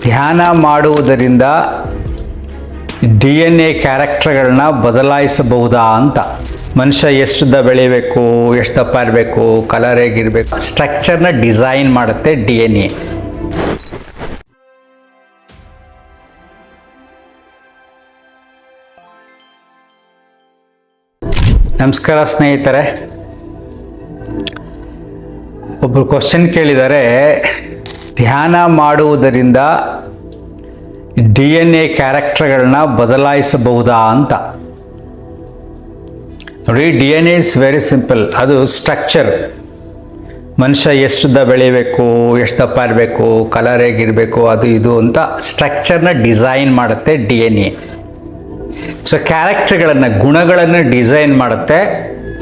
ಧ್ಯಾನ ಮಾಡುವುದರಿಂದ DNA ಕ್ಯಾರೆಕ್ಟರ್ಗಳನ್ನ ಬದಲಾಯಿಸಬಹುದಾ ಅಂತ. ಮನುಷ್ಯ ಎಷ್ಟುದ್ದ ಬೆಳಿಬೇಕು, ಎಷ್ಟು ದಪ್ಪ ಇರಬೇಕು, ಕಲರ್ ಹೇಗಿರಬೇಕು, ಸ್ಟ್ರಕ್ಚರ್ನ ಡಿಸೈನ್ ಮಾಡುತ್ತೆ DNA. ನಮಸ್ಕಾರ ಸ್ನೇಹಿತರೆ. ಒಬ್ಬರು ಕ್ವಶನ್ ಕೇಳಿದ್ದಾರೆ, ಧ್ಯಾನ ಮಾಡುವುದರಿಂದ DNA ಕ್ಯಾರೆಕ್ಟರ್ಗಳನ್ನ ಬದಲಾಯಿಸಬಹುದಾ ಅಂತ. ನೋಡಿ, DNA ಇಸ್ ವೆರಿ ಸಿಂಪಲ್. ಅದು ಸ್ಟ್ರಕ್ಚರ್. ಮನುಷ್ಯ ಎಷ್ಟುದ್ದ ಬೆಳಿಬೇಕು, ಎಷ್ಟು ದಪ್ಪ ಇರಬೇಕು, ಕಲರ್ ಹೇಗಿರಬೇಕು, ಅದು ಇದು ಅಂತ ಸ್ಟ್ರಕ್ಚರ್ನ ಡಿಸೈನ್ ಮಾಡುತ್ತೆ DNA. ಸೊ ಕ್ಯಾರೆಕ್ಟರ್ಗಳನ್ನು, ಗುಣಗಳನ್ನು ಡಿಸೈನ್ ಮಾಡುತ್ತೆ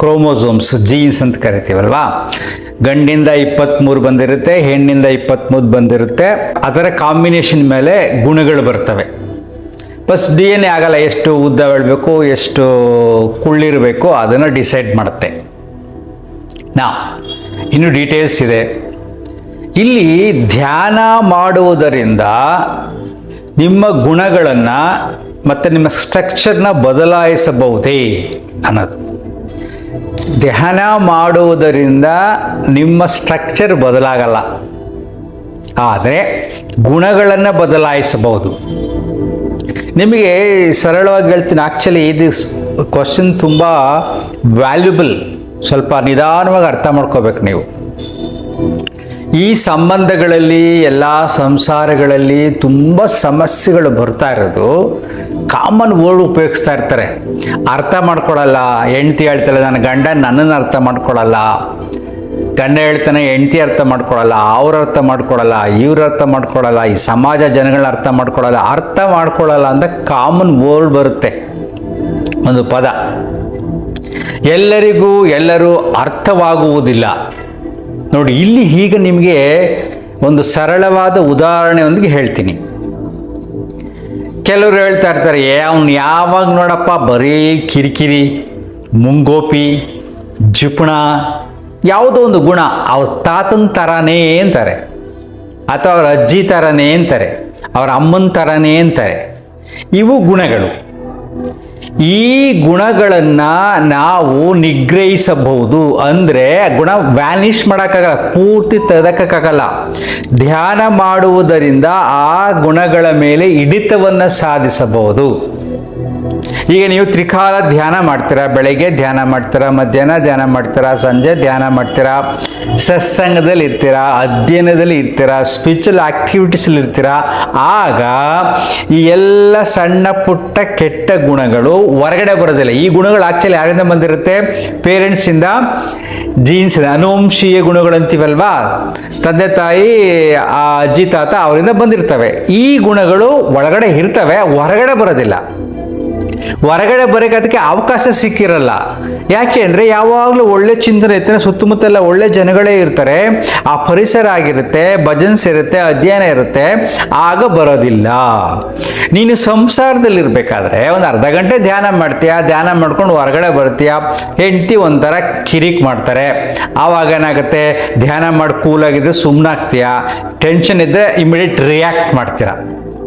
ಕ್ರೋಮೋಸೋಮ್ಸ್, ಜೀನ್ಸ್ ಅಂತ ಕರಿತೀವಲ್ವಾ. ಗಂಡಿಂದ 23 ಬಂದಿರುತ್ತೆ, ಹೆಣ್ಣಿಂದ 23 ಬಂದಿರುತ್ತೆ. ಅದರ ಕಾಂಬಿನೇಷನ್ ಮೇಲೆ ಗುಣಗಳು ಬರ್ತವೆ. ಬಸ್ DNA ಆಗಲ್ಲ, ಎಷ್ಟು ಉದ್ದ ಬೆಳಬೇಕು, ಎಷ್ಟು ಕುಳ್ಳಿರಬೇಕು, ಅದನ್ನು ಡಿಸೈಡ್ ಮಾಡುತ್ತೆ. ಇನ್ನು ಡೀಟೇಲ್ಸ್ ಇದೆ ಇಲ್ಲಿ. ಧ್ಯಾನ ಮಾಡುವುದರಿಂದ ನಿಮ್ಮ ಗುಣಗಳನ್ನು ಮತ್ತು ನಿಮ್ಮ ಸ್ಟ್ರಕ್ಚರ್ನ ಬದಲಾಯಿಸಬಹುದೇ ಅನ್ನೋದು. ಧ್ಯಾನ ಮಾಡುವುದರಿಂದ ನಿಮ್ಮ ಸ್ಟ್ರಕ್ಚರ್ ಬದಲಾಗಲ್ಲ, ಆದರೆ ಗುಣಗಳನ್ನು ಬದಲಾಯಿಸಬಹುದು. ನಿಮಗೆ ಸರಳವಾಗಿ ಹೇಳ್ತೀನಿ, ಆ್ಯಕ್ಚುಲಿ ಇದು ಕ್ವಶನ್ ತುಂಬ ವ್ಯಾಲ್ಯುಬಲ್. ಸ್ವಲ್ಪ ನಿಧಾನವಾಗಿ ಅರ್ಥ ಮಾಡ್ಕೋಬೇಕು ನೀವು. ಈ ಸಂಬಂಧಗಳಲ್ಲಿ, ಎಲ್ಲ ಸಂಸಾರಗಳಲ್ಲಿ ತುಂಬ ಸಮಸ್ಯೆಗಳು ಬರ್ತಾ ಇರೋದು ಕಾಮನ್ ವರ್ಡ್ ಉಪಯೋಗಿಸ್ತಾ ಇರ್ತಾರೆ. ಅರ್ಥ ಮಾಡ್ಕೊಳ್ಳಲ್ಲ. ಹೆಂಡ್ತಿ ಹೇಳ್ತಾಳೆ, ನನ್ನ ಗಂಡ ನನ್ನನ್ನು ಅರ್ಥ ಮಾಡ್ಕೊಳ್ಳಲ್ಲ. ಗಂಡ ಹೇಳ್ತಾನೆ, ಹೆಂಡ್ತಿ ಅರ್ಥ ಮಾಡ್ಕೊಳ್ಳಲ್ಲ. ಅವ್ರು ಅರ್ಥ ಮಾಡ್ಕೊಳ್ಳಲ್ಲ, ಇವ್ರು ಅರ್ಥ ಮಾಡ್ಕೊಳ್ಳಲ್ಲ, ಈ ಸಮಾಜ ಜನಗಳನ್ನ ಅರ್ಥ ಮಾಡ್ಕೊಳ್ಳಲ್ಲ ಅಂತ ಕಾಮನ್ ವರ್ಡ್ ಬರುತ್ತೆ, ಒಂದು ಪದ. ಎಲ್ಲರಿಗೂ ಎಲ್ಲರೂ ಅರ್ಥವಾಗುವುದಿಲ್ಲ. ನೋಡಿ, ಇಲ್ಲಿ ಈಗ ನಿಮಗೆ ಒಂದು ಸರಳವಾದ ಉದಾಹರಣೆಯೊಂದಿಗೆ ಹೇಳ್ತೀನಿ. ಕೆಲವರು ಹೇಳ್ತಾ ಇರ್ತಾರೆ, ಅವ್ನು ಯಾವಾಗ ನೋಡಪ್ಪ ಬರೀ ಕಿರಿಕಿರಿ, ಮುಂಗೋಪಿ, ಜಿಪುಣ, ಯಾವುದೋ ಒಂದು ಗುಣ, ಅವ್ರ ತಾತನ ಥರನೇ ಅಂತಾರೆ, ಅಥವಾ ಅವ್ರ ಅಜ್ಜಿ ಥರನೇ ಅಂತಾರೆ, ಅವ್ರ ಅಮ್ಮನ ಥರನೇ ಅಂತಾರೆ. ಇವು ಗುಣಗಳು. ಈ ಗುಣಗಳನ್ನು ನಾವು ನಿಗ್ರಹಿಸಬಹುದು. ಅಂದರೆ ಗುಣ ವ್ಯಾನಿಷ್ ಮಾಡೋಕ್ಕಾಗಲ್ಲ, ಪೂರ್ತಿ ತೆಗೆದಕ್ಕಾಗಲ್ಲ. ಧ್ಯಾನ ಮಾಡುವುದರಿಂದ ಆ ಗುಣಗಳ ಮೇಲೆ ಹಿಡಿತವನ್ನು ಸಾಧಿಸಬಹುದು. ಈಗ ನೀವು ತ್ರಿಕಾಲ ಧ್ಯಾನ ಮಾಡ್ತೀರಾ. ಬೆಳಗ್ಗೆ ಧ್ಯಾನ ಮಾಡ್ತೀರಾ, ಮಧ್ಯಾಹ್ನ ಧ್ಯಾನ ಮಾಡ್ತೀರಾ, ಸಂಜೆ ಧ್ಯಾನ ಮಾಡ್ತೀರಾ, ಸತ್ಸಂಗದಲ್ಲಿ ಇರ್ತೀರಾ, ಅಧ್ಯಯನದಲ್ಲಿ ಇರ್ತೀರಾ, ಸ್ಪಿರಿಚುವಲ್ ಆಕ್ಟಿವಿಟೀಸಲ್ಲಿ ಇರ್ತೀರಾ. ಆಗ ಈ ಎಲ್ಲ ಸಣ್ಣ ಪುಟ್ಟ ಕೆಟ್ಟ ಗುಣಗಳು ಹೊರಗಡೆ ಬರೋದಿಲ್ಲ. ಈ ಗುಣಗಳು ಆಕ್ಚುಲಿ ಯಾರಿಂದ ಬಂದಿರುತ್ತೆ? ಪೇರೆಂಟ್ಸಿಂದ, ಜೀನ್ಸಿಂದ, ಅನುವಂಶೀಯ ಗುಣಗಳು ಅಂತೀವಲ್ವಾ, ತಂದೆ ತಾಯಿ, ಆ ಅಜ್ಜಿ ತಾತ ಅವರಿಂದ ಬಂದಿರ್ತವೆ. ಈ ಗುಣಗಳು ಒಳಗಡೆ ಇರ್ತವೆ, ಹೊರಗಡೆ ಬರೋದಿಲ್ಲ. ಹೊರಗಡೆ ಬರೋಕ್ಕೆ ಅದಕ್ಕೆ ಅವಕಾಶ ಸಿಕ್ಕಿರಲ್ಲ. ಯಾಕೆ ಅಂದರೆ ಯಾವಾಗಲೂ ಒಳ್ಳೆ ಚಿಂತನೆ ಇರ್ತಾನೆ, ಸುತ್ತಮುತ್ತಲ ಒಳ್ಳೆ ಜನಗಳೇ ಇರ್ತಾರೆ, ಆ ಪರಿಸರ ಆಗಿರುತ್ತೆ, ಭಜನ್ಸ್ ಇರುತ್ತೆ, ಅಧ್ಯಯನ ಇರುತ್ತೆ, ಆಗ ಬರೋದಿಲ್ಲ. ನೀನು ಸಂಸಾರದಲ್ಲಿರ್ಬೇಕಾದ್ರೆ ಒಂದು ಅರ್ಧ ಗಂಟೆ ಧ್ಯಾನ ಮಾಡ್ತೀಯ, ಧ್ಯಾನ ಮಾಡ್ಕೊಂಡು ಹೊರಗಡೆ ಬರ್ತೀಯ, ಹೆಂಡತಿ ಒಂಥರ ಕಿರಿಕ್ ಮಾಡ್ತಾರೆ, ಆವಾಗ ಏನಾಗುತ್ತೆ? ಧ್ಯಾನ ಮಾಡಿ ಕೂಲಾಗಿದ್ದರೆ ಸುಮ್ಮನಾಗ್ತೀಯ, ಟೆನ್ಷನ್ ಇದ್ದರೆ ಇಮಿಡಿಯೇಟ್ ರಿಯಾಕ್ಟ್ ಮಾಡ್ತೀರಾ,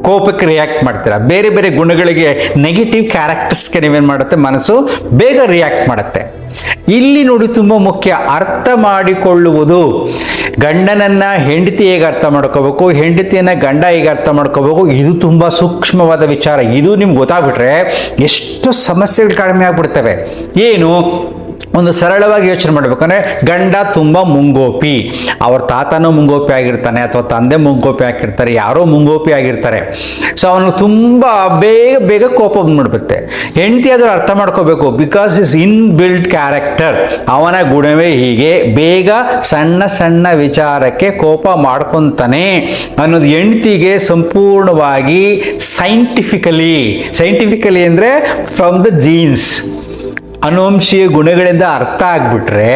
ಕೋಪಕ್ಕೆ ರಿಯಾಕ್ಟ್ ಮಾಡ್ತೀರಾ. ಬೇರೆ ಬೇರೆ ಗುಣಗಳಿಗೆ, ನೆಗೆಟಿವ್ ಕ್ಯಾರೆಕ್ಟರ್ಸ್ಗೆ ನೀವೇನು ಮಾಡುತ್ತೆ? ಮನಸ್ಸು ಬೇಗ ರಿಯಾಕ್ಟ್ ಮಾಡುತ್ತೆ. ಇಲ್ಲಿ ನೋಡಿ, ತುಂಬ ಮುಖ್ಯ ಅರ್ಥ ಮಾಡಿಕೊಳ್ಳುವುದು. ಗಂಡನನ್ನ ಹೆಂಡತಿ ಹೇಗೆ ಅರ್ಥ ಮಾಡ್ಕೋಬೇಕು, ಹೆಂಡತಿಯನ್ನ ಗಂಡ ಹೇಗೆ ಅರ್ಥ ಮಾಡ್ಕೋಬೇಕು, ಇದು ತುಂಬ ಸೂಕ್ಷ್ಮವಾದ ವಿಚಾರ. ಇದು ನಿಮ್ಗೆ ಗೊತ್ತಾಗ್ಬಿಟ್ರೆ ಎಷ್ಟು ಸಮಸ್ಯೆಗಳು ಕಡಿಮೆ ಆಗ್ಬಿಡ್ತವೆ. ಏನು? ಒಂದು ಸರಳವಾಗಿ ಯೋಚನೆ ಮಾಡಬೇಕಂದ್ರೆ, ಗಂಡ ತುಂಬ ಮುಂಗೋಪಿ, ಅವ್ರ ತಾತನೂ ಮುಂಗೋಪಿ ಆಗಿರ್ತಾನೆ, ಅಥವಾ ತಂದೆ ಮುಂಗೋಪಿ ಆಗಿರ್ತಾರೆ, ಯಾರೋ ಮುಂಗೋಪಿ ಆಗಿರ್ತಾರೆ. ಸೊ ಅವನು ತುಂಬ ಬೇಗ ಕೋಪ ಬಂದ್ಬಿಡುತ್ತೆ. ಹೆಂಡತಿ ಆದರೂ ಅರ್ಥ ಮಾಡ್ಕೋಬೇಕು, because is in built character, ಅವನ ಗುಣವೇ ಹೀಗೆ, ಬೇಗ ಸಣ್ಣ ಸಣ್ಣ ವಿಚಾರಕ್ಕೆ ಕೋಪ ಮಾಡ್ಕೊತಾನೆ ಅನ್ನೋದು ಹೆಂಡತಿಗೆ ಸಂಪೂರ್ಣವಾಗಿ ಸೈಂಟಿಫಿಕಲಿ ಅಂದರೆ ಫ್ರಮ್ ದ ಜೀನ್ಸ್, ಅನುವಂಶೀಯ ಗುಣಗಳಿಂದ ಅರ್ಥ ಆಗ್ಬಿಟ್ರೆ,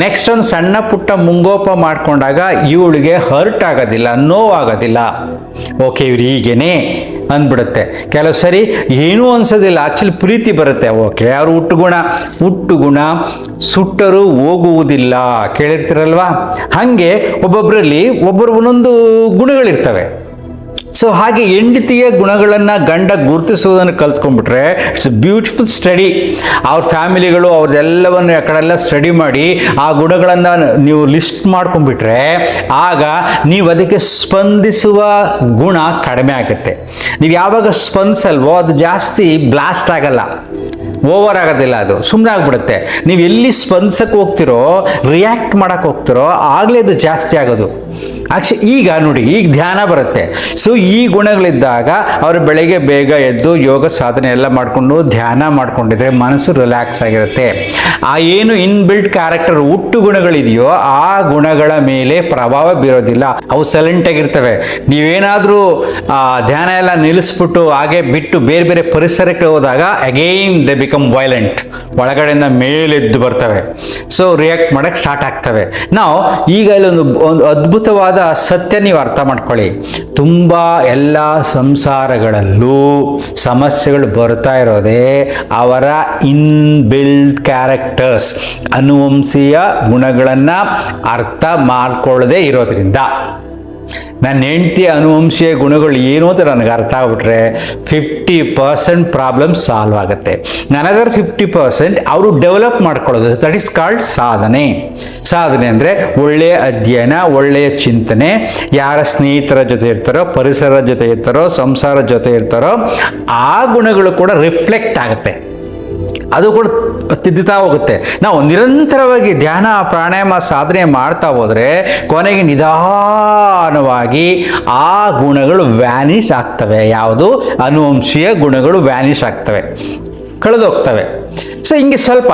ನೆಕ್ಸ್ಟ್ ಒಂದು ಸಣ್ಣ ಪುಟ್ಟ ಮುಂಗೋಪ ಮಾಡ್ಕೊಂಡಾಗ ಇವಳಿಗೆ ಹರ್ಟ್ ಆಗೋದಿಲ್ಲ, ನೋವಾಗೋದಿಲ್ಲ. ಓಕೆ, ಇವ್ರು ಹೀಗೇನೆ ಅಂದ್ಬಿಡುತ್ತೆ. ಕೆಲವು ಸರಿ ಏನೂ ಅನ್ಸೋದಿಲ್ಲ, ಆಕ್ಚುಲಿ ಪ್ರೀತಿ ಬರುತ್ತೆ. ಓಕೆ, ಅವ್ರು ಹುಟ್ಟು ಗುಣ ಸುಟ್ಟರೂ ಹೋಗುವುದಿಲ್ಲ, ಕೇಳಿರ್ತೀರಲ್ವಾ? ಹಾಗೆ ಒಬ್ಬೊಬ್ಬರಲ್ಲಿ ಒಂದೊಂದು ಗುಣಗಳಿರ್ತವೆ. ಸೊ ಹಾಗೆ ಹೆಂಡತಿಯ ಗುಣಗಳನ್ನು ಗಂಡ ಗುರುತಿಸುವುದನ್ನು ಕಲ್ತ್ಕೊಂಡ್ಬಿಟ್ರೆ ಇಟ್ಸ್ ಬ್ಯೂಟಿಫುಲ್ ಸ್ಟಡಿ. ಅವ್ರ ಫ್ಯಾಮಿಲಿಗಳು ಅವ್ರದ್ದೆಲ್ಲವನ್ನು ಆ ಕಡೆ ಎಲ್ಲ ಸ್ಟಡಿ ಮಾಡಿ ಆ ಗುಣಗಳನ್ನು ನೀವು ಲಿಸ್ಟ್ ಮಾಡ್ಕೊಂಡ್ಬಿಟ್ರೆ ಆಗ ನೀವು ಅದಕ್ಕೆ ಸ್ಪಂದಿಸುವ ಗುಣ ಕಡಿಮೆ ಆಗುತ್ತೆ. ನೀವು ಯಾವಾಗ ಸ್ಪಂದಿಸಲ್ವೋ ಅದು ಜಾಸ್ತಿ ಬ್ಲಾಸ್ಟ್ ಆಗಲ್ಲ, ಓವರ್ ಆಗೋದಿಲ್ಲ, ಅದು ಸುಮ್ಮನೆ ಆಗ್ಬಿಡುತ್ತೆ. ನೀವು ಎಲ್ಲಿ ಸ್ಪಂದಿಸಕ್ಕೆ ಹೋಗ್ತಿರೋ, ರಿಯಾಕ್ಟ್ ಮಾಡಕ್ಕೆ ಹೋಗ್ತಿರೋ ಆಗಲೇ ಅದು ಜಾಸ್ತಿ ಆಗೋದು. ಈಗ ನೋಡಿ, ಈಗ ಧ್ಯಾನ ಬರುತ್ತೆ. ಸೊ ಈ ಗುಣಗಳಿದ್ದಾಗ ಅವರು ಬೆಳಗ್ಗೆ ಬೇಗ ಎದ್ದು ಯೋಗ ಸಾಧನೆ ಎಲ್ಲ ಮಾಡಿಕೊಂಡು ಧ್ಯಾನ ಮಾಡ್ಕೊಂಡಿದ್ರೆ ಮನಸ್ಸು ರಿಲ್ಯಾಕ್ಸ್ ಆಗಿರುತ್ತೆ. ಆ ಏನು ಇನ್ಬಿಲ್ಟ್ ಕ್ಯಾರೆಕ್ಟರ್ ಹುಟ್ಟು ಗುಣಗಳಿದೆಯೋ ಆ ಗುಣಗಳ ಮೇಲೆ ಪ್ರಭಾವ ಬೀರೋದಿಲ್ಲ, ಅವು ಸೈಲೆಂಟ್ ಆಗಿರ್ತವೆ. ನೀವೇನಾದರೂ ಧ್ಯಾನ ಎಲ್ಲ ನಿಲ್ಲಿಸ್ಬಿಟ್ಟು ಹಾಗೆ ಬಿಟ್ಟು ಬೇರೆ ಬೇರೆ ಪರಿಸರಕ್ಕೆ ಹೋದಾಗ ಅಗೈನ್ ದೆ ಬಿಕಮ್ ವೈಲೆಂಟ್, ಒಳಗಡೆಯಿಂದ ಮೇಲೆದ್ದು ಬರ್ತವೆ. ಸೊ ರಿಯಾಕ್ಟ್ ಮಾಡಕ್ಕೆ ಸ್ಟಾರ್ಟ್ ಆಗ್ತವೆ. ನಾವು ಈಗ ಇಲ್ಲೊಂದು ಅದ್ಭುತವಾದ ಸತ್ಯ ನೀವು ಅರ್ಥ ಮಾಡ್ಕೊಳ್ಳಿ. ತುಂಬ ಎಲ್ಲ ಸಂಸಾರಗಳಲ್ಲೂ ಸಮಸ್ಯೆಗಳು ಬರ್ತಾ ಇರೋದೇ ಅವರ ಇನ್ಬಿಲ್ಟ್ ಕ್ಯಾರೆಕ್ಟರ್ಸ್, ಅನುವಂಶೀಯ ಗುಣಗಳನ್ನು ಅರ್ಥ ಮಾಡ್ಕೊಳ್ಳದೆ ಇರೋದ್ರಿಂದ. ನನ್ನ ಹೆಂಡತಿ ಅನುವಂಶೀಯ ಗುಣಗಳು ಏನು ಅಂತ ನನಗೆ ಅರ್ಥ ಆಗ್ಬಿಟ್ರೆ 50% ಪ್ರಾಬ್ಲಮ್ ಸಾಲ್ವ್ ಆಗುತ್ತೆ. ನನಗರ್ 50% ಅವರು ಡೆವಲಪ್ ಮಾಡ್ಕೊಳ್ಳೋದು, ದಟ್ ಈಸ್ ಕಾಲ್ಡ್ ಸಾಧನೆ. ಸಾಧನೆ ಅಂದರೆ ಒಳ್ಳೆಯ ಅಧ್ಯಯನ, ಒಳ್ಳೆಯ ಚಿಂತನೆ, ಯಾರ ಸ್ನೇಹಿತರ ಜೊತೆ ಇರ್ತಾರೋ, ಪರಿಸರದ ಜೊತೆ ಇರ್ತಾರೋ, ಸಂಸಾರದ ಜೊತೆ ಇರ್ತಾರೋ ಆ ಗುಣಗಳು ಕೂಡ ರಿಫ್ಲೆಕ್ಟ್ ಆಗುತ್ತೆ, ಅದು ಕೂಡ ತಿದ್ದುತ್ತಾ ಹೋಗುತ್ತೆ. ನಾವು ನಿರಂತರವಾಗಿ ಧ್ಯಾನ ಪ್ರಾಣಾಯಾಮ ಸಾಧನೆ ಮಾಡ್ತಾ ಹೋದರೆ ಕೊನೆಗೆ ನಿಧಾನವಾಗಿ ಆ ಗುಣಗಳು ವ್ಯಾನಿಷ್ ಆಗ್ತವೆ. ಯಾವುದು ಅನುವಂಶೀಯ ಗುಣಗಳು ವ್ಯಾನಿಷ್ ಆಗ್ತವೆ, ಕಳೆದೋಗ್ತವೆ. ಸೊ ಹಿಂಗೆ ಸ್ವಲ್ಪ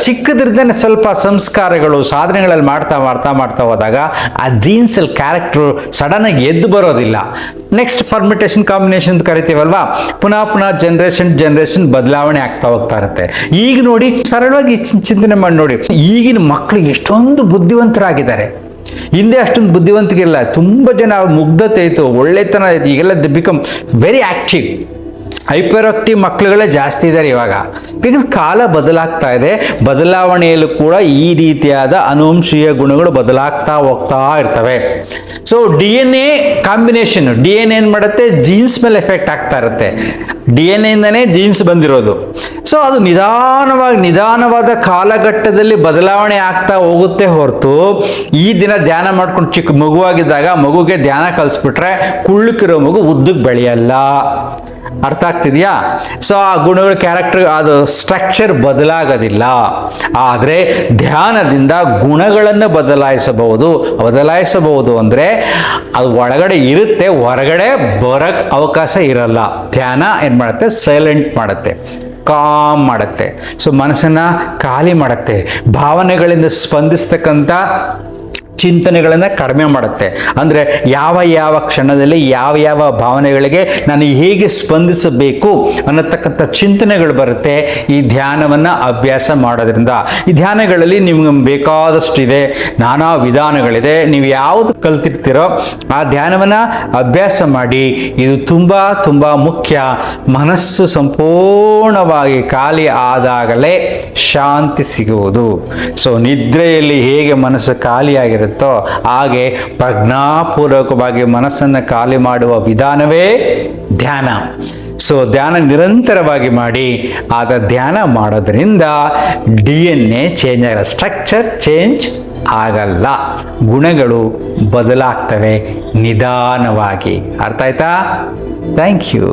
ಚಿಕ್ಕದ್ರದ್ದೇನೆ ಸ್ವಲ್ಪ ಸಂಸ್ಕಾರಗಳು ಸಾಧನೆಗಳಲ್ಲಿ ಮಾಡ್ತಾ ಮಾಡ್ತಾ ಮಾಡ್ತಾ ಹೋದಾಗ ಆ ಜೀನ್ಸಲ್ಲಿ ಕ್ಯಾರೆಕ್ಟರ್ ಸಡನ್ ಆಗಿ ಎದ್ದು ಬರೋದಿಲ್ಲ. ನೆಕ್ಸ್ಟ್ ಫರ್ಮಿಟೇಷನ್ ಕಾಂಬಿನೇಷನ್ ಕರಿತೀವಲ್ವಾ, ಪುನಃ ಪುನಃ ಜನರೇಷನ್ ಬದಲಾವಣೆ ಆಗ್ತಾ ಹೋಗ್ತಾ ಇರುತ್ತೆ. ಈಗ ನೋಡಿ, ಸರಳವಾಗಿ ಚಿಂತನೆ ಮಾಡಿ ನೋಡಿ, ಈಗಿನ ಮಕ್ಕಳು ಎಷ್ಟೊಂದು ಬುದ್ಧಿವಂತರಾಗಿದ್ದಾರೆ. ಹಿಂದೆ ಅಷ್ಟೊಂದು ಬುದ್ಧಿವಂತಿಗಿಲ್ಲ, ತುಂಬ ಜನ ಮುಗ್ಧತೆ ಇತ್ತು, ಒಳ್ಳೆತನ ಇತ್ತು. ಈಗೆಲ್ಲ the become very active, hyper active ಮಕ್ಕಳುಗಳೇ ಜಾಸ್ತಿ ಇದ್ದಾರೆ ಇವಾಗ. ಬಿಕಾಸ್ ಕಾಲ ಬದಲಾಗ್ತಾ ಇದೆ, ಬದಲಾವಣೆಯಲ್ಲೂ ಕೂಡ ಈ ರೀತಿಯಾದ ಅನುವಂಶೀಯ ಗುಣಗಳು ಬದಲಾಗ್ತಾ ಹೋಗ್ತಾ ಇರ್ತವೆ. ಸೊ DNA ಕಾಂಬಿನೇಷನ್, DNA ಏನು ಮಾಡುತ್ತೆ, ಜೀನ್ಸ್ ಮೇಲೆ ಎಫೆಕ್ಟ್ ಆಗ್ತಾ ಇರುತ್ತೆ. DNA ಇಂದನೇ ಜೀನ್ಸ್ ಬಂದಿರೋದು. ಸೊ ಅದು ನಿಧಾನವಾದ ಕಾಲಘಟ್ಟದಲ್ಲಿ ಬದಲಾವಣೆ ಆಗ್ತಾ ಹೋಗುತ್ತೆ ಹೊರತು ಈ ದಿನ ಧ್ಯಾನ ಮಾಡ್ಕೊಂಡು ಚಿಕ್ಕ ಮಗುವಾಗಿದ್ದಾಗ ಮಗುಗೆ ಧ್ಯಾನ ಕಲಿಸ್ಬಿಟ್ರೆ ಕುಳ್ಳಕ್ಕಿರೋ ಮಗು ಉದ್ದಕ್ಕೆ ಬೆಳೆಯಲ್ಲ. ಅರ್ಥ ಆಗ್ತಿದೆಯಾ? ಸೊ ಆ ಗುಣಗಳ ಕ್ಯಾರೆಕ್ಟರ್, ಅದು ಸ್ಟ್ರಕ್ಚರ್ ಬದಲಾಗೋದಿಲ್ಲ. ಆದರೆ ಧ್ಯಾನದಿಂದ ಗುಣಗಳನ್ನು ಬದಲಾಯಿಸಬಹುದು ಅಂದರೆ ಅದು ಒಳಗಡೆ ಇರುತ್ತೆ, ಹೊರಗಡೆ ಬರಕ್ಕೆ ಅವಕಾಶ ಇರಲ್ಲ. ಧ್ಯಾನ ಏನು ಮಾಡುತ್ತೆ, ಸೈಲೆಂಟ್ ಮಾಡುತ್ತೆ, ಕಾಮ್ ಮಾಡುತ್ತೆ. ಸೊ ಮನಸ್ಸನ್ನು ಖಾಲಿ ಮಾಡುತ್ತೆ, ಭಾವನೆಗಳಿಂದ ಸ್ಪಂದಿಸ್ತಕ್ಕಂಥ ಚಿಂತನೆಗಳನ್ನು ಕಡಿಮೆ ಮಾಡುತ್ತೆ. ಅಂದರೆ ಯಾವ ಕ್ಷಣದಲ್ಲಿ ಯಾವ ಭಾವನೆಗಳಿಗೆ ನಾನು ಹೇಗೆ ಸ್ಪಂದಿಸಬೇಕು ಅನ್ನತಕ್ಕಂಥ ಚಿಂತನೆಗಳು ಬರುತ್ತೆ ಈ ಧ್ಯಾನವನ್ನು ಅಭ್ಯಾಸ ಮಾಡೋದ್ರಿಂದ. ಈ ಧ್ಯಾನಗಳಲ್ಲಿ ನಿಮ್ಗೆ ಬೇಕಾದಷ್ಟು ಇದೆ, ನಾನಾ ವಿಧಾನಗಳಿದೆ. ನೀವು ಯಾವುದು ಕಲ್ತಿರ್ತೀರೋ ಆ ಧ್ಯಾನವನ್ನು ಅಭ್ಯಾಸ ಮಾಡಿ. ಇದು ತುಂಬ ಮುಖ್ಯ. ಮನಸ್ಸು ಸಂಪೂರ್ಣವಾಗಿ ಖಾಲಿ ಆದಾಗಲೇ ಶಾಂತಿ ಸಿಗುವುದು. ಸೊ ನಿದ್ರೆಯಲ್ಲಿ ಹೇಗೆ ಮನಸ್ಸು ಖಾಲಿಯಾಗಿರುತ್ತೆ ಹಾಗೆ ಪ್ರಜ್ಞಾಪೂರ್ವಕವಾಗಿ ಮನಸ್ಸನ್ನು ಖಾಲಿ ಮಾಡುವ ವಿಧಾನವೇ ಧ್ಯಾನ. ಸೊ ಧ್ಯಾನ ನಿರಂತರವಾಗಿ ಮಾಡಿ. ಆದ ಧ್ಯಾನ ಮಾಡೋದ್ರಿಂದ DNA ಚೇಂಜ್ ಆಗಲ್ಲ, ಸ್ಟ್ರಕ್ಚರ್ ಚೇಂಜ್ ಆಗಲ್ಲ, ಗುಣಗಳು ಬದಲಾಗ್ತವೆ ನಿಧಾನವಾಗಿ. ಅರ್ಥ ಆಯ್ತಾ? ಥ್ಯಾಂಕ್ ಯು.